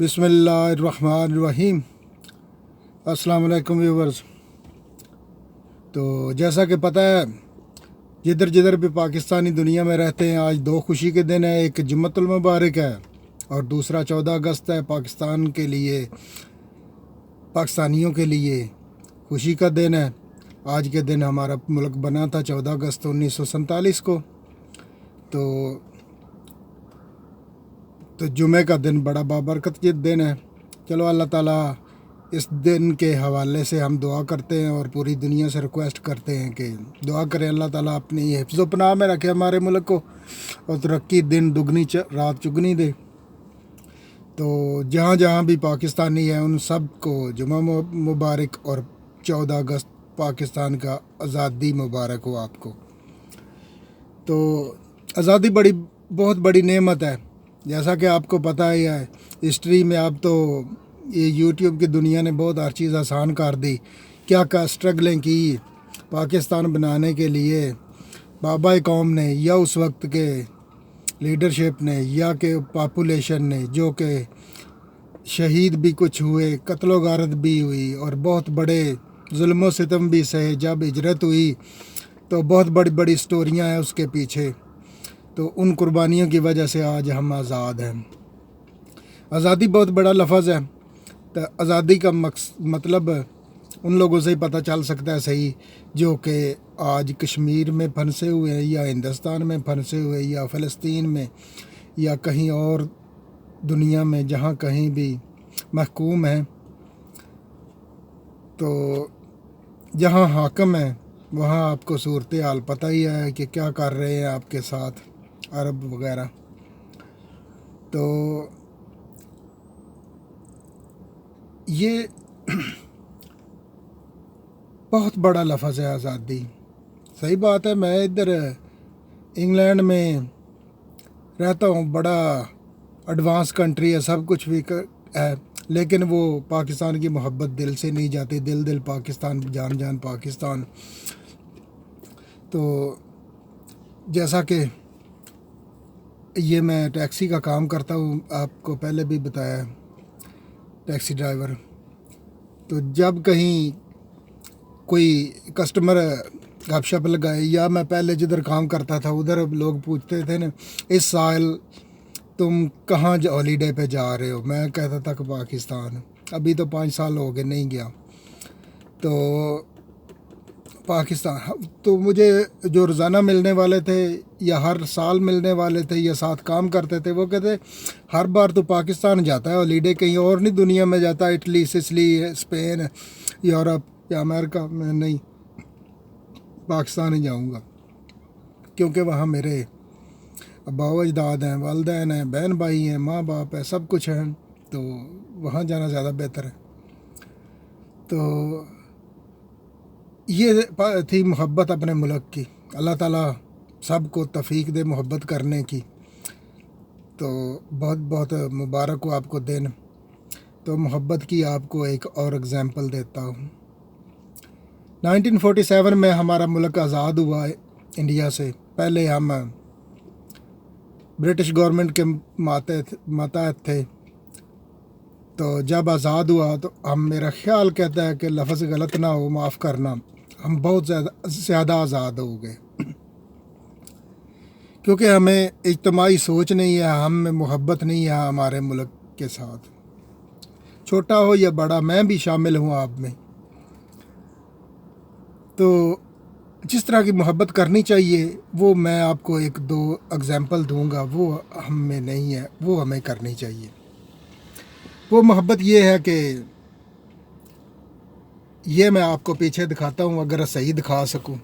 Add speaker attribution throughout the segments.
Speaker 1: बिस्मिल्लाहिर्रहमानिर्रहीम। अस्सलाम वालेकुम व्यूवर्स। तो जैसा कि पता है, जिधर जिधर भी पाकिस्तानी दुनिया में रहते हैं, आज दो खुशी के दिन है। एक जुम्मतुल मुबारक है और दूसरा 14 अगस्त है। पाकिस्तान के लिए, पाकिस्तानियों के लिए खुशी का दिन है। आज के दिन हमारा मुल्क बना था 14 अगस्त 1947 को। तो जुमे का दिन बड़ा बाबरकत दिन है। चलो अल्लाह ताला इस दिन के हवाले से हम दुआ करते हैं और पूरी दुनिया से रिक्वेस्ट करते हैं कि दुआ करें अल्लाह ताला अपनी हिफ्ज़ पनाह में रखे हमारे मुल्क को और तरक्की, दिन दुगनी रात चुगनी दे। तो जहाँ जहाँ भी पाकिस्तानी है उन सब को जुमा मुबारक और 14 अगस्त पाकिस्तान का आज़ादी मुबारक हो आपको। तो आज़ादी बहुत बड़ी नेमत है। जैसा कि आपको पता ही है, हिस्ट्री में अब तो ये यूट्यूब की दुनिया ने बहुत हर चीज़ आसान कर दी। क्या क्या स्ट्रगलें की पाकिस्तान बनाने के लिए बाबा कौम ने, या उस वक्त के लीडरशिप ने, या के पॉपुलेशन ने, जो कि शहीद भी कुछ हुए, कत्लो गारत भी हुई और बहुत बड़े जुल्म सितम भी सहे। जब हिजरत हुई तो बहुत बड़ी बड़ी स्टोरियाँ हैं उसके पीछे। तो उन कुर्बानियों की वजह से आज हम आज़ाद हैं। आज़ादी बहुत बड़ा लफ्ज़ है। तो आज़ादी का मतलब उन लोगों से ही पता चल सकता है सही, जो कि आज कश्मीर में फंसे हुए हैं, या हिंदुस्तान में फंसे हुए, या फ़लस्तीन में, या कहीं और दुनिया में जहाँ कहीं भी महकूम हैं। तो जहाँ हाकम है वहाँ आपको सूरत हाल पता ही है कि क्या कर रहे हैं आपके साथ अरब वगैरह। तो ये बहुत बड़ा लफ्ज़ है आज़ादी। सही बात है, मैं इधर इंग्लैंड में रहता हूँ, बड़ा एडवांस कंट्री है, सब कुछ भी है, लेकिन वो पाकिस्तान की मोहब्बत दिल से नहीं जाती। दिल दिल पाकिस्तान, जान जान पाकिस्तान। तो जैसा कि ये मैं टैक्सी का काम करता हूँ, आपको पहले भी बताया, टैक्सी ड्राइवर। तो जब कहीं कोई कस्टमर गपशप लगाए, या मैं पहले जिधर काम करता था उधर लोग पूछते थे ना, इस साल तुम कहाँ हॉलीडे पे जा रहे हो? मैं कहता था कि पाकिस्तान। अभी तो 5 साल हो गए नहीं गया। तो पाकिस्तान, तो मुझे जो रोज़ाना मिलने वाले थे या हर साल मिलने वाले थे या साथ काम करते थे, वो कहते हर बार तो पाकिस्तान जाता है हॉलीडे, कहीं और नहीं दुनिया में जाता, इटली, सिसली, स्पेन, यूरोप या अमेरिका में नहीं, पाकिस्तान ही जाऊंगा, क्योंकि वहाँ मेरे अब्बा अजदाद हैं, वालिदैन हैं, बहन भाई हैं, माँ बाप है, सब कुछ है। तो वहाँ जाना ज़्यादा बेहतर है। तो ये थी मोहब्बत अपने मुल्क की। अल्लाह ताला सबको तौफीक दे मोहब्बत करने की। तो बहुत बहुत मुबारक हो आपको दिन। तो मोहब्बत की आपको एक और एग्ज़ाम्पल देता हूँ। 1947 में हमारा मुल्क आज़ाद हुआ है इंडिया से। पहले हम ब्रिटिश गवर्नमेंट के मातहत थे। तो जब आज़ाद हुआ तो मेरा ख्याल कहता है कि लफ्ज़ गलत ना हो, माफ़ करना, हम बहुत ज़्यादा आज़ाद हो गए, क्योंकि हमें इज्तिमाई सोच नहीं है, हम में मोहब्बत नहीं है हमारे मुल्क के साथ। छोटा हो या बड़ा, मैं भी शामिल हूँ आप में। तो जिस तरह की मोहब्बत करनी चाहिए वो मैं आपको 1-2 एग्ज़ाम्पल दूंगा, वो हम में नहीं है, वो हमें करनी चाहिए। वो मोहब्बत ये है कि ये मैं आपको पीछे दिखाता हूँ, अगर सही दिखा सकूँ।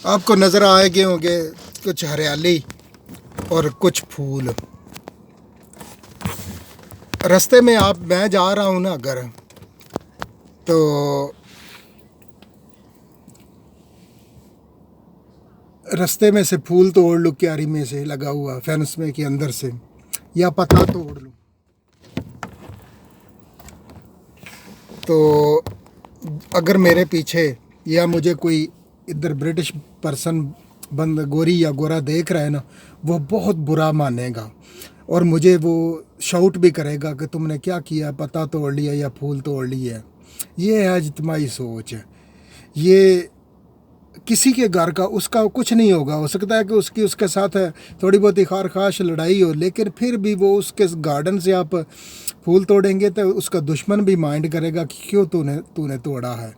Speaker 1: आपको नज़र आएंगे होंगे कुछ हरियाली और कुछ फूल। रास्ते में मैं जा रहा हूँ ना अगर, तो रास्ते में से फूल तोड़ लूँ, क्यारी में से लगा हुआ फेंस में के अंदर से, या पत्ता तोड़ लूँ, तो अगर मेरे पीछे या मुझे कोई इधर ब्रिटिश पर्सन बंद गोरी या गोरा देख रहा है ना, वो बहुत बुरा मानेगा और मुझे वो शाउट भी करेगा कि तुमने क्या किया, पता तोड़ लिया या फूल तोड़ लिया। ये है इज्तिमाई सोच। ये किसी के घर का उसका कुछ नहीं होगा, हो सकता है कि उसके साथ थोड़ी बहुत ही खारखाश लड़ाई हो, लेकिन फिर भी वो उसके गार्डन से आप फूल तोड़ेंगे तो उसका दुश्मन भी माइंड करेगा कि क्यों तूने तोड़ा है,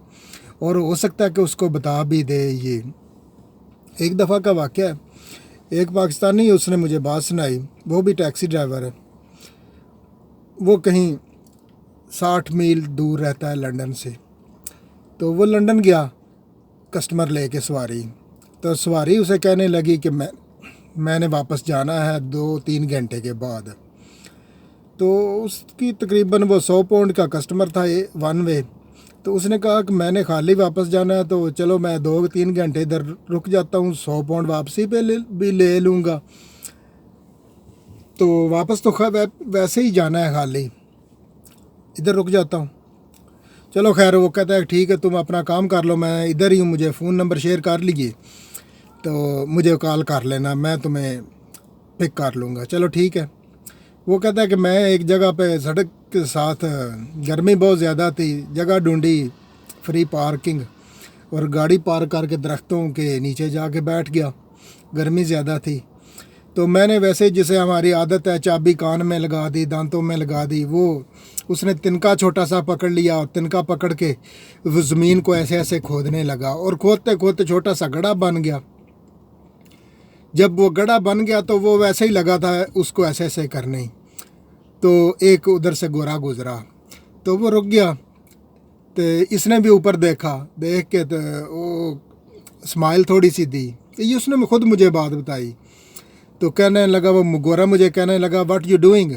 Speaker 1: और हो सकता है कि उसको बता भी दे। ये एक दफ़ा का वाक़या है, एक पाकिस्तानी उसने मुझे बात सुनाई, वो भी टैक्सी ड्राइवर है, वो कहीं 60 मील दूर रहता है लंदन से। तो वो लंदन गया कस्टमर लेके सवारी, तो सवारी उसे कहने लगी कि मैंने वापस जाना है 2-3 घंटे के बाद। तो उसकी तकरीबन वो 100 पाउंड का कस्टमर था वन वे, तो उसने कहा कि मैंने खाली वापस जाना है, तो चलो मैं 2-3 घंटे इधर रुक जाता हूँ, 100 पाउंड वापसी पे भी ले लूँगा। तो वापस तो वैसे ही जाना है, खाली इधर रुक जाता हूँ। चलो खैर, वो कहता है ठीक है तुम अपना काम कर लो, मैं इधर ही हूँ, मुझे फ़ोन नंबर शेयर कर लीजिए तो मुझे कॉल कर लेना, मैं तुम्हें पिक कर लूँगा। चलो ठीक है। वो कहता है कि मैं एक जगह पे सड़क के साथ, गर्मी बहुत ज़्यादा थी, जगह ढूंढी फ्री पार्किंग और गाड़ी पार्क करके दरख्तों के नीचे जाके बैठ गया, गर्मी ज़्यादा थी। तो मैंने वैसे जिसे हमारी आदत है चाबी कान में लगा दी, दांतों में लगा दी, वो उसने तिनका छोटा सा पकड़ लिया और तिनका पकड़ के वो ज़मीन को ऐसे ऐसे खोदने लगा और खोदते खोदते छोटा सा गड्ढा बन गया। जब वो गड्ढा बन गया तो वो वैसे ही लगा था उसको ऐसे ऐसे करने, तो एक उधर से गोरा गुजरा तो वो रुक गया। तो इसने भी ऊपर देखा, देख के तो वो स्माइल थोड़ी सी दी, तो ये उसने खुद मुझे बात बताई। तो कहने लगा, वो गोरा मुझे कहने लगा व्हाट यू डूइंग।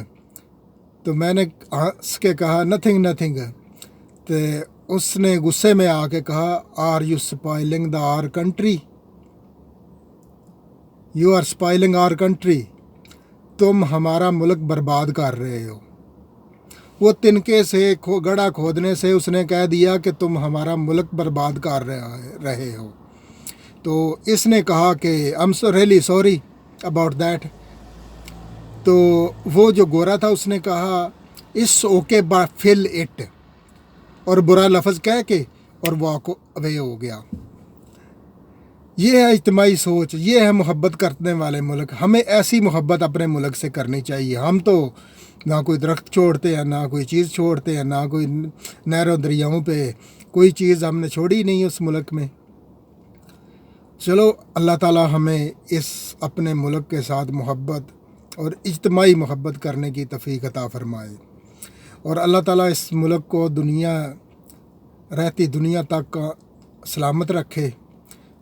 Speaker 1: तो मैंने हंस के कहा नथिंग नथिंग। तो उसने गुस्से में आके कहा are you spoiling the our country, you are spoiling our country, तुम हमारा मुल्क बर्बाद कर रहे हो। वो तिनके से गड्ढा खोदने से उसने कह दिया कि तुम हमारा मुल्क बर्बाद कर रहे हो। तो इसने कहा कि I am so really sorry about that. तो वो जो गोरा था उसने कहा it's okay but fill it, और बुरा लफ्ज़ कह के और वॉक अवे हो गया। ये है इज्तिमाई सोच, ये है मोहब्बत करने वाले मुल्क। हमें ऐसी मोहब्बत अपने मुल्क से करनी चाहिए। हम तो ना कोई दरख्त छोड़ते हैं, ना कोई चीज़ छोड़ते हैं, ना कोई नहरों दरियाओं पे कोई चीज़ हमने छोड़ी नहीं उस मुल्क में। चलो अल्लाह ताला हमें इस अपने मुल्क के साथ मोहब्बत और इज्तिमाई मोहब्बत करने की तौफीक अता फरमाए, और अल्लाह ताला इस मुल्क को रहती दुनिया तक का सलामत रखे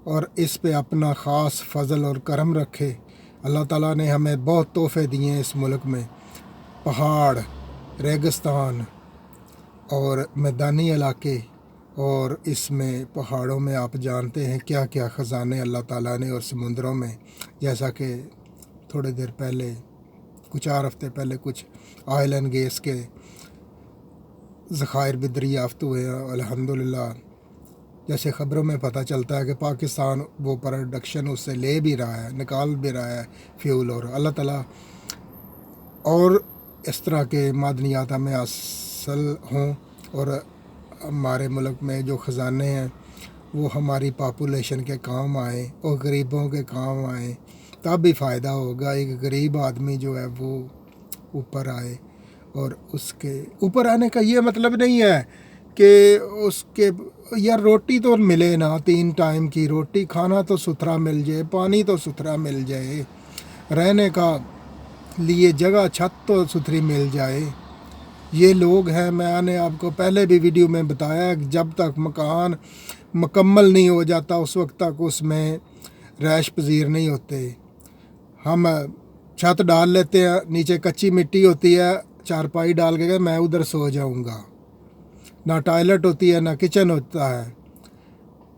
Speaker 1: और इस पे अपना ख़ास फ़ज़ल और करम रखे। अल्लाह ताला ने हमें बहुत तोहफ़े दिए हैं इस मुल्क में, पहाड़, रेगिस्तान और मैदानी इलाके, और इसमें पहाड़ों में आप जानते हैं क्या क्या ख़जाने अल्लाह ताला ने, और समुंदरों में जैसा कि थोड़ी देर पहले, कुछ 4 हफ़्ते पहले कुछ ऑयल एंड गैस के ज़खायर भी दरियाफ़्त हुए हैं अल्हम्दुलिल्लाह। जैसे ख़बरों में पता चलता है कि पाकिस्तान वो प्रोडक्शन उससे ले भी रहा है, निकाल भी रहा है फ्यूल, और अल्लाह ताला और इस तरह के मादनियात हमें हासिल हों और हमारे मुल्क में जो ख़जाने हैं वो हमारी पॉपुलेशन के काम आए और गरीबों के काम आए, तब भी फ़ायदा होगा। एक गरीब आदमी जो है वो ऊपर आए, और उसके ऊपर आने का ये मतलब नहीं है कि उसके यार रोटी तो मिले ना, 3 टाइम की रोटी, खाना तो सुथरा मिल जाए, पानी तो सुथरा मिल जाए, रहने का लिए जगह छत तो सुथरी मिल जाए। ये लोग हैं, मैंने आपको पहले भी वीडियो में बताया, जब तक मकान मुकम्मल नहीं हो जाता उस वक्त तक उसमें रैश पजीर नहीं होते। हम छत डाल लेते हैं, नीचे कच्ची मिट्टी होती है, चारपाई डाल के मैं उधर सो जाऊंगा, ना टॉयलेट होती है ना किचन होता है।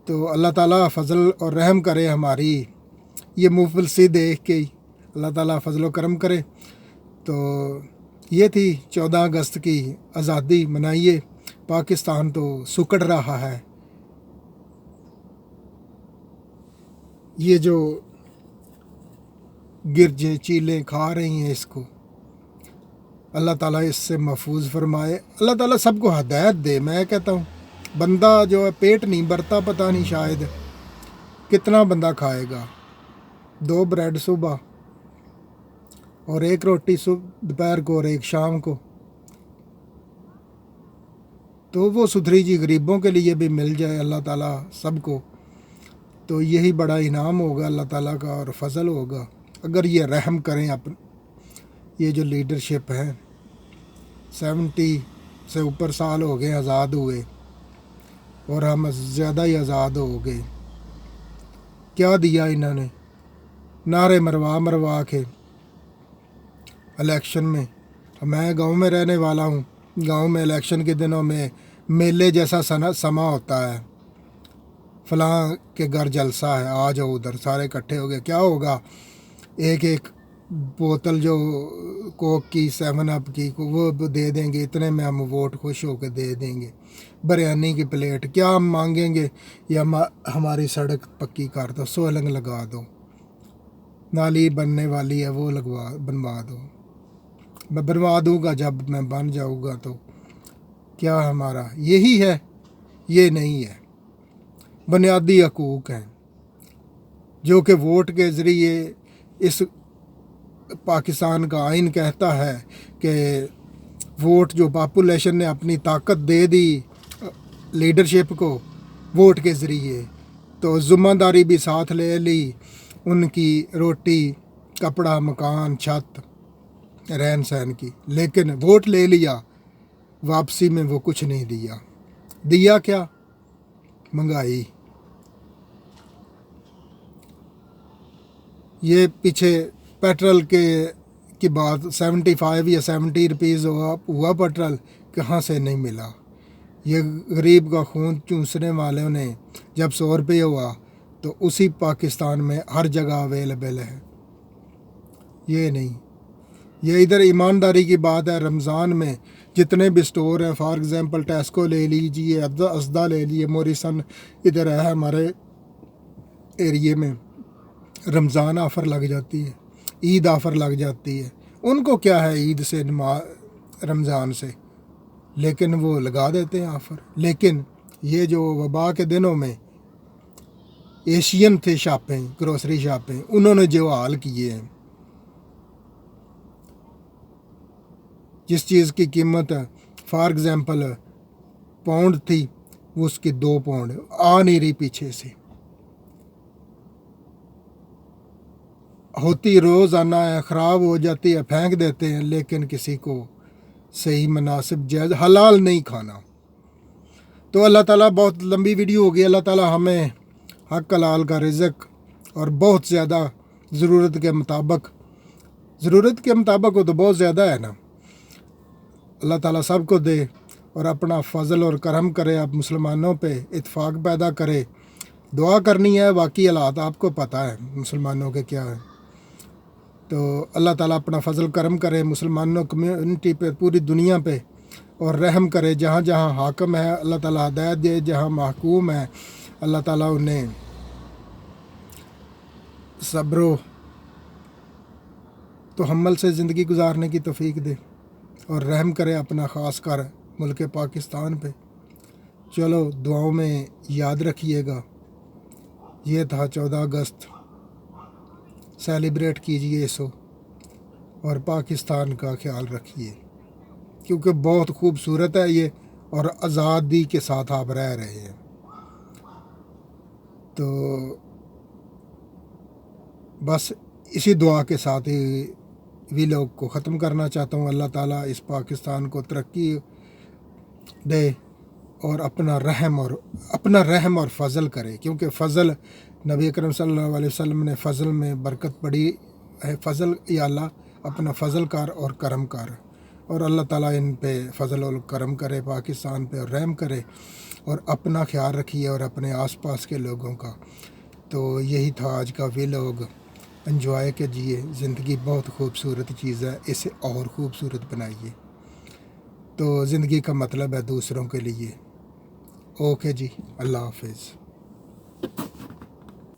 Speaker 1: तो अल्लाह ताला फ़ज़ल और रहम करे हमारी ये मुफलसी देख के ही, अल्लाह ताला फ़ज़ल व करम करे। तो ये थी 14 अगस्त की आज़ादी, मनाइए, पाकिस्तान तो सुकड़ रहा है। ये जो गिरजे चीलें खा रही हैं इसको, अल्लाह ताला इससे महफूज फरमाए। अल्लाह ताला सबको हदायत दे। मैं कहता हूँ बंदा जो है पेट नहीं भरता, पता नहीं शायद कितना बंदा खाएगा। 2 ब्रेड सुबह और 1 रोटी दोपहर को और 1 शाम को, तो वो सुथरी जी गरीबों के लिए भी मिल जाए अल्लाह ताला सबको, तो यही बड़ा इनाम होगा अल्लाह ताला का और फजल होगा। अगर ये रहम करें ये जो लीडरशिप है, 70 से ऊपर साल हो गए आज़ाद हुए और हम ज़्यादा ही आज़ाद हो गए। क्या दिया इन्होंने? नारे मरवा के इलेक्शन में। मैं गांव में रहने वाला हूँ। गांव में इलेक्शन के दिनों में मेले जैसा समा होता है, फलां के घर जलसा है, आ जाओ उधर, सारे इकट्ठे हो गए। क्या होगा? एक बोतल जो कोक की, 7 अप की, वो दे देंगे, इतने में हम वोट खुश होकर दे देंगे। बिरयानी की प्लेट, क्या हम मांगेंगे? या हमारी सड़क पक्की कर दो, सोलंग लगा दो, नाली बनने वाली है वो बनवा दो। मैं बनवा दूंगा जब मैं बन जाऊंगा। तो क्या हमारा यही है? ये नहीं है। बुनियादी हकूक़ हैं जो कि वोट के ज़रिए इस पाकिस्तान का आइन कहता है कि वोट जो पॉपुलेशन ने अपनी ताकत दे दी लीडरशिप को वोट के ज़रिए, तो ज़िम्मेदारी भी साथ ले ली, उनकी रोटी कपड़ा मकान छत रहन सहन की, लेकिन वोट ले लिया, वापसी में वो कुछ नहीं दिया। दिया क्या? महंगाई। ये पीछे पेट्रोल की बात, 75 या 70 रुपीज़ हुआ पेट्रोल, कहाँ से नहीं मिला। ये गरीब का खून चूसने वालों ने जब 100 रुपये हुआ तो उसी पाकिस्तान में हर जगह अवेलेबल है। ये नहीं, ये इधर ईमानदारी की बात है। रमज़ान में जितने भी स्टोर हैं, फॉर एग्ज़ाम्पल टेस्को ले लीजिए, असदा ले लीजिए, मोरिसन इधर है हमारे एरिए में, रमज़ान ऑफ़र लग जाती है, ईद ऑफ़र लग जाती है। उनको क्या है ईद से रमज़ान से, लेकिन वो लगा देते हैं ऑफ़र। लेकिन ये जो वबा के दिनों में एशियन थे शॉपें, ग्रोसरी शॉपें, उन्होंने जो हाल किए हैं, जिस चीज़ की कीमत फॉर एग्ज़ाम्पल पाउंड थी, वो उसकी 2 पाउंड आ नहीं रही पीछे से। होती रोज़ाना है, ख़राब हो जाती है, फेंक देते हैं, लेकिन किसी को सही मुनासिब जायज़ हलाल नहीं खाना। तो अल्लाह ताला, बहुत लंबी वीडियो हो गई, अल्लाह ताला हमें हक हलाल का रिज़्क़ और बहुत ज़्यादा ज़रूरत के मुताबिक हो तो बहुत ज़्यादा है ना, अल्लाह ताला सबको दे और अपना फ़ज़ल और करम करे, आप मुसलमानों पे इत्फाक पैदा करे। दुआ करनी है, बाकी हालात आपको पता है मुसलमानों के क्या है। तो अल्लाह ताला अपना फ़ज़ल करम करे मुसलमानों कम्युनिटी पे, पूरी दुनिया पे, और रहम करे। जहाँ जहाँ हाकम है अल्लाह ताला हदायत दे, जहाँ महकूम है अल्लाह ताला उन्हें सब्र तो हम्मल से ज़िंदगी गुजारने की तौफीक दे और रहम करे अपना ख़ास कर मुल्क पाकिस्तान पे। चलो दुआओं में याद रखिएगा। ये था 14 अगस्त, सेलिब्रेट कीजिए इसको और पाकिस्तान का ख्याल रखिए, क्योंकि बहुत खूबसूरत है ये और आज़ादी के साथ आप रह रहे हैं। तो बस इसी दुआ के साथ ही वीलॉग को ख़त्म करना चाहता हूँ। अल्लाह ताला इस पाकिस्तान को तरक्की दे और अपना रहम और फ़ज़ल करे, क्योंकि फ़ज़ल नबी अकरम सल्लल्लाहु अलैहि वसल्लम ने फ़ज़ल में बरकत पड़ी है। फ़ज़ल या अल्लाह अपना फ़ज़ल कर और करम कर, और अल्लाह ताला इन पे फ़ज़ल और करम करे, पाकिस्तान पे और रहम करे, और अपना ख्याल रखिए और अपने आसपास के लोगों का। तो यही था आज का व्लॉग। एंजॉय कीजिए, ज़िंदगी बहुत खूबसूरत चीज़ है, इसे और ख़ूबसूरत बनाइए। तो تو زندگی کا مطلب ہے دوسروں کے لیے۔ اوکے جی، اللہ حافظ۔